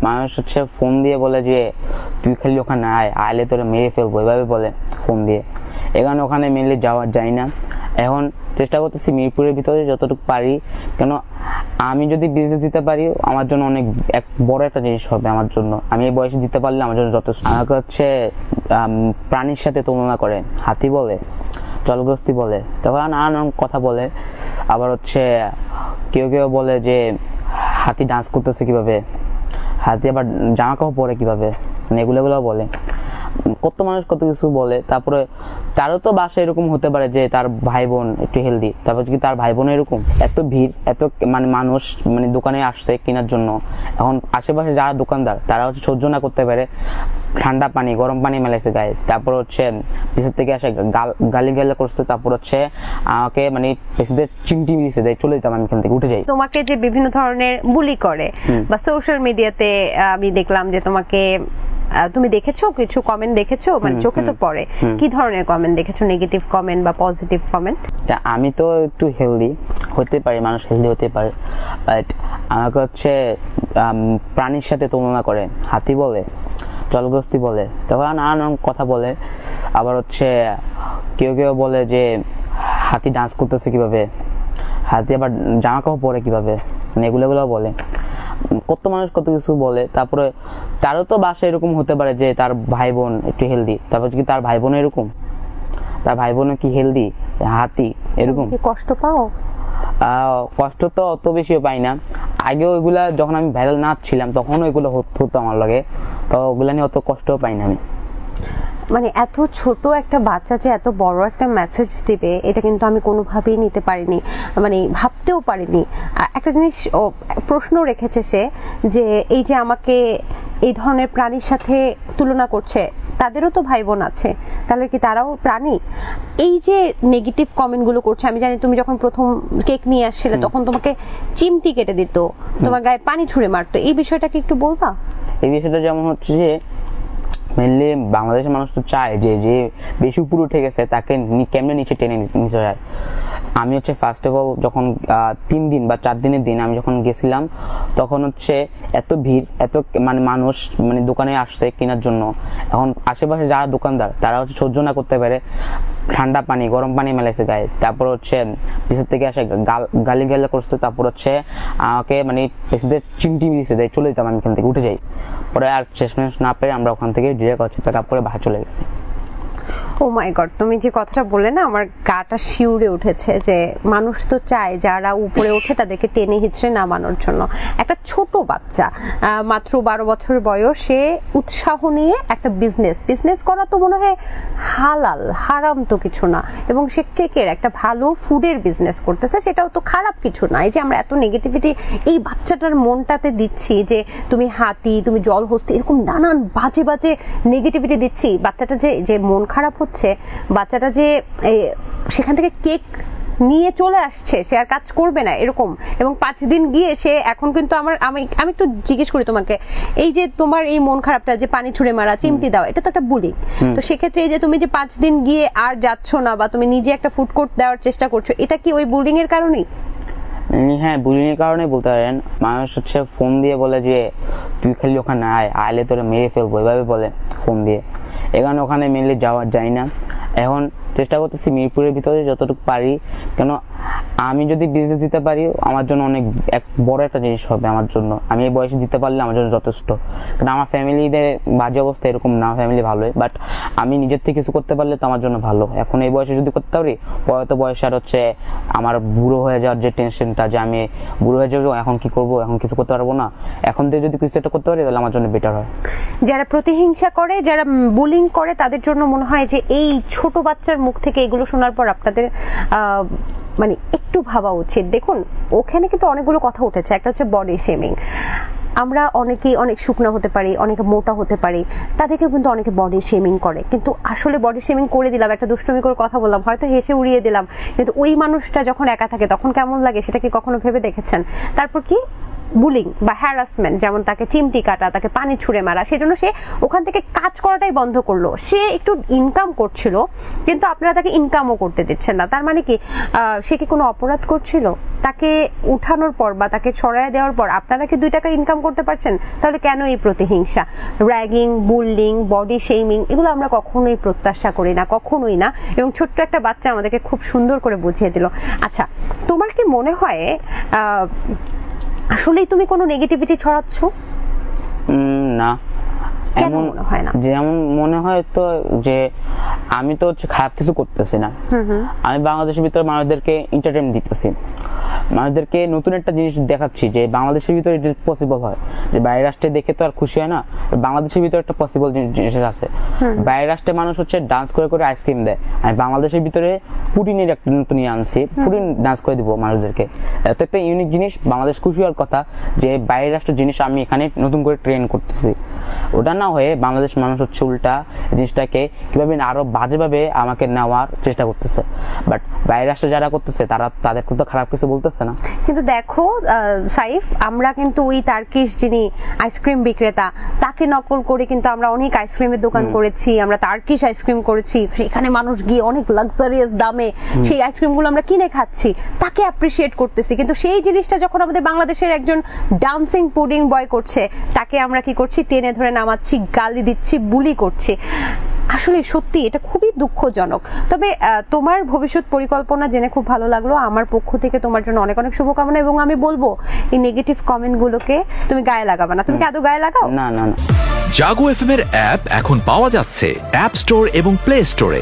মানুষ হচ্ছে ফোন দিয়ে বলে যে তুই খালি ওখানে আইলে তোরে মেরে ফেলবো, এভাবে বলে ফোন দিয়ে। এখানে ওখানে মেনলি যাওয়া যায় না। এখন চেষ্টা করতেছি মিরপুরের ভিতরে যতটুকু পারি, কেন আমি যদি বিজনেস দিতে পারি আমার জন্য অনেক এক বড় একটা জিনিস হবে আমার জন্য। আমি এই বয়সে দিতে পারলে আমার জন্য যথেষ্ট। আমাকে হচ্ছে প্রাণীর সাথে তুলনা করে, হাতি বলে, জলগ্রস্তি বলে, তখন নানান কথা বলে। আবার হচ্ছে কেউ কেউ বলে যে হাতি ডান্স করতেছে কিভাবে, হাতি আবার জামা কাপড় পরে কিভাবে, মানে এগুলো বলে। কত মানুষ কত কিছু বলে। তারপরে তারও তো বাসা এরকম হতে পারে যে তার ভাই বোন একটু হেলদি, তারপর কি তার ভাই বোন এরকম এত ভিড়, এত মানে মানুষ মানে দোকানে আসছে কেনার জন্য। এখন আশেপাশে যারা দোকানদার তারা হচ্ছে সহ্য না করতে পারে, ঠান্ডা পানি গরম পানি মেলাইছে গায়ে। তারপর হচ্ছে পিছের থেকে আসে গালি গালা করছে। তারপর হচ্ছে আমাকে মানে পেছনের চিমটি দিয়েছে, চলে যেতাম আমি এখান থেকে, উঠে যাই। তোমাকে যে বিভিন্ন ধরনের বুলি করে বা সোশ্যাল মিডিয়াতে আমি দেখলাম যে তোমাকে, তুমি দেখেছো কিছু কমেন্ট দেখেছো, মানে চোখে তো পড়ে, কি ধরনের কমেন্ট দেখেছো? নেগেটিভ কমেন্ট বা পজিটিভ কমেন্ট? আমি তো একটু হেলদি হতে পারি, মানুষ হেলদি হতে পারে, বাট আমাকে হচ্ছে প্রাণীর সাথে তুলনা করে, হাতি বলে, জলগ্রস্তি বলে, তখন নানান কথা বলে। আবার হচ্ছে কেউ কেউ বলে যে হাতি ডান্স করতেছে কিভাবে, হাতি আবার জামা কাপড় পরে কিভাবে, মানে এগুলো বলে। কত মানুষ কত কিছু বলে। তারপরে তারও তো বাসা এরকম হতে পারে যে তার ভাই বোন একটু হেলদি, তারপর কি তার ভাই বোন এরকম, তার ভাই বোন কি হেলদি, হাতি এরকম। কষ্ট পাও? কষ্ট তো অত বেশিও পাই না। আগেও ওইগুলা যখন আমি ভাইরাল নাচ ছিলাম তখনও এগুলো হতো আমার লাগে, তো ওগুলা নিয়ে অত কষ্টও পাই না আমি। মানে এত ছোট একটা বাচ্চা যে এত বড় একটা মেসেজ দিবে, এটা কিন্তু আমি কোনোভাবেই নিতে পারিনি, মানে ভাবতেও পারিনি। একটা জিনিস প্রশ্ন রেখেছে সে, যে এই যে আমাকে এই ধরনের প্রাণীর সাথে তুলনা করছে, তাদেরও তো ভাই বোন আছে, তাহলে কি তারাও প্রাণী? এই যে নেগেটিভ কমেন্টগুলো করছে, আমি জানি তুমি যখন প্রথম কেক নিয়ে আসছিলে তখন তোমাকে চিমটি কেটে দিত, তোমার গায়ে পানি ছুঁড়ে মারতো, এই বিষয়টা কি একটু বলবা? এই বিষয়টা যেমন হচ্ছে যে মেনলি বাংলাদেশের মানুষ তো চায় যে যে বেশি উপরে উঠে গেছে তাকে কেমনে নিচে টেনে নিতে যায়। আমি হচ্ছে ফার্স্ট অফ অল যখন 3 দিন বা 4 দিনের দিন আমি যখন গেছিলাম তখন হচ্ছে এত ভিড়, এত মানে মানুষ মানে দোকানে আসছে কেনার জন্য। এখন আশেপাশে যারা দোকানদার তারা হচ্ছে সহ্য না করতে পারে, ঠান্ডা পানি গরম পানি মেলাইছে গায়ে। তারপর হচ্ছে পিছের থেকে আসে গালি গালা করছে। তারপর হচ্ছে আমাকে মানে পেছনের চিমটি দিয়েছে, চলে যেতাম আমি এখান থেকে, উঠে যাই। পরে আর শেষমেশ না পেরে আমরা ওখান থেকে ডিরেক্ট হচ্ছে প্যাক আপ করে বাসা চলে গেছি। ও মাই গড, তুমি যে কথাটা বললে না আমার গাটা শিউরে উঠেছে, যে মানুষ তো চায় যারা উপরে ওঠে তাদেরকে টেনে হিচড়ে নামানোর জন্য। একটা ছোট বাচ্চা মাত্র 12 বছর বয়স, সে উৎসাহ নিয়ে একটা বিজনেস করা তো মনে হয় হালাল, হারাম তো কিছু না, এবং সে কেকের একটা ভালো ফুডের বিজনেস করতেছে, সেটাও তো খারাপ কিছু না। এই যে আমরা এত নেগেটিভিটি এই বাচ্চাটার মনটাতে দিচ্ছি, যে তুমি হাতি, তুমি জলহস্তি, এরকম নানান বাজে বাজে নেগেটিভিটি দিচ্ছি, বাচ্চাটা যে মন খারাপ হচ্ছে, বাচ্চাটা যে সেখান থেকে কেক নিয়ে চলে আসছে, সে আর কাজ করবে না এরকম। এবং 5 দিন গিয়ে সে এখন কিন্তু আমি একটু জিজ্ঞেস করি তোমাকে, এই যে তোমার এই মন খারাপটা, যে পানি ছুঁড়ে মারা, চিমটি দাও, এটা তো একটা বুলি। তো সেক্ষেত্রে এই যে তুমি যে 5 দিন গিয়ে আর যাচ্ছ না, বা তুমি নিজে একটা ফুড কোর্ট দেওয়ার চেষ্টা করছো, এটা কি ওই বুলিং এর কারণেই? হ্যাঁ, বুলিং এর কারণে বলতে পারেন। মানুষ হচ্ছে ফোন দিয়ে বলে যে তুই খালি ওখানে আইলে তোরে মেরে ফেলবো, এভাবে বলে ফোন দিয়ে। এখানে ওখানে মেনলি যাওয়া যায় না। এখন চেষ্টা করতেছি মিরপুরের ভিতরে যতটুকু পারি, কেন আমি যদি বিজনেস দিতে পারি আমার জন্য অনেক এক বড় একটা জিনিস হবে আমার জন্য। আমি এই বয়সে দিতে পারলে আমার জন্য যথেষ্ট। কারণ আমার ফ্যামিলিতে বাজে অবস্থা এরকম না, ফ্যামিলি ভালোই, বাট আমি নিজের থেকে কিছু করতে পারলে তো আমার জন্য ভালো। এখন এই বয়সে যদি করতে পারি, পরে বয়সে আর হচ্ছে আমার বুড়ো হয়ে যাওয়ার যে টেনশনটা, যে আমি বুড়ো হয়ে যাবো, এখন কি করব, এখন কিছু করতে পারবো না, এখন থেকে যদি কিছু একটা করতে পারি তাহলে আমার জন্য বেটার হয়। যারা প্রতিহিংসা করে, যারা বুলিং করে, তাদের জন্য মনে হয় যে এই ছোট বাচ্চার মুখ থেকে এগুলো শোনার পর আপনাদের মানে একটু ভাবা উচিত। দেখুন, ওখানে কিন্তু অনেকগুলো কথা উঠেছে। একটা হচ্ছে বডি শেমিং। আমরা অনেকেই অনেক শুকনো হতে পারি, অনেকে মোটা হতে পারি, তাদেরকেও কিন্তু অনেকে বডি শেমিং করে। কিন্তু আসলে বডি শেমিং করে দিলাম, একটা দুষ্টুমি করে কথা বললাম, হয়তো হেসে উড়িয়ে দিলাম, কিন্তু ওই মানুষটা যখন একা থাকে তখন কেমন লাগে সেটা কি কখনো ভেবে দেখেছেন? তারপর কি বুলিং বা হ্যারাসমেন্ট, যেমন তাকে চিমটি কাটা, তাকে পানি ছুঁড়ে মারা, সেজন্য সে ওখান থেকে কাজ করাটাই বন্ধ করলো। সে একটু ইনকাম করছিল কিন্তু আপনারা তাকে ইনকামও করতে দিচ্ছেন না। তার মানে কি সে কি কোনো অপরাধ করছিল? তাকে উঠানোর পর বা তাকে ছড়ায় দেওয়ার পর আপনারা কি 2 টাকা ইনকাম করতে পারছেন? তাহলে কেন এই প্রতিহিংসা? র্যাগিং, বুলিং, বডি শেমিং এগুলো আমরা কখনোই প্রত্যাশা করি না, কখনোই না। এবং ছোট্ট একটা বাচ্চা আমাদেরকে খুব সুন্দর করে বুঝিয়ে দিল। আচ্ছা, তোমার কি মনে হয় আসলেই তুমি কোনো নেগেটিভিটি ছড়াচ্ছ? না, কেন মনে হয় না? যেমন মনে হয় তো যে আমি তো হচ্ছে খারাপ কিছু করতেছি না। আমি বাংলাদেশের ভিতরে মানুষদেরকে এন্টারটেইনমেন্ট দিতেছি, মানুষদেরকে নতুন একটা জিনিস দেখাচ্ছি যে বাংলাদেশের ভিতরে এটা পসিবল হয়। যে বাইরের রাষ্ট্রে দেখে তো আর খুশি হয় না, বাংলাদেশের ভিতরে একটা পসিবল জিনিস আছে। বাইরের রাষ্ট্রে মানুষ হচ্ছে ডান্স করে করে আইসক্রিম দেয়, আমি বাংলাদেশের ভিতরে পুডিনের একটা নতুন নিয়ে আনছি, পুডিন ডান্স করে দিব মানুষদেরকে। এত একটা ইউনিক জিনিস, বাংলাদেশ খুশি হওয়ার কথা যে বাইরের রাষ্ট্রের জিনিস আমি এখানে নতুন করে ট্রেন করতেছি। ওটা না হয়ে বাংলাদেশ মানুষ হচ্ছে উল্টা জিনিসটাকে কিভাবে আরো বাজেভাবে আমাকে নেওয়ার চেষ্টা করতেছে। বাট বাইরের রাষ্ট্রে যারা করতেছে তাদের তো খারাপ কিছু বলতেছে না। কিন্তু দেখো সাইফ, আমরা কিন্তু ওই টার্কিশ যিনি আইসক্রিম বিক্রেতা তাকে নকল করে কিন্তু আমরা অনেক আইসক্রিমের দোকান করেছি, আমরা টার্কিশ আইসক্রিম করেছি, সেখানে মানুষ গিয়ে অনেক লাক্সারিয়াস দামে সেই আইসক্রিমগুলো আমরা কিনে খাচ্ছি, তাকে অ্যাপ্রিসিয়েট করতেছি। কিন্তু সেই জিনিসটা যখন আমাদের বাংলাদেশের একজন ডান্সিং পুডিং বয় করছে, তাকে আমরা কি করছি? টেনে ধরে নামাচ্ছি, গালি দিচ্ছি, বুলি করছি। আসলে সত্যি এটা খুবই দুঃখজনক। তবে তোমার ভবিষ্যৎ পরিকল্পনা জেনে খুব ভালো লাগলো। আমার পক্ষ থেকে তোমার জন্য অনেক অনেক শুভকামনা, এবং আমি বলবো এই নেগেটিভ কমেন্ট গুলোকে তুমি গায়ে লাগাবে না। তুমি কি আদৌ গায়ে লাগাও? না না না। জাগো এফএম এর অ্যাপ এখন পাওয়া যাচ্ছে অ্যাপ স্টোর এবং প্লে স্টোরে।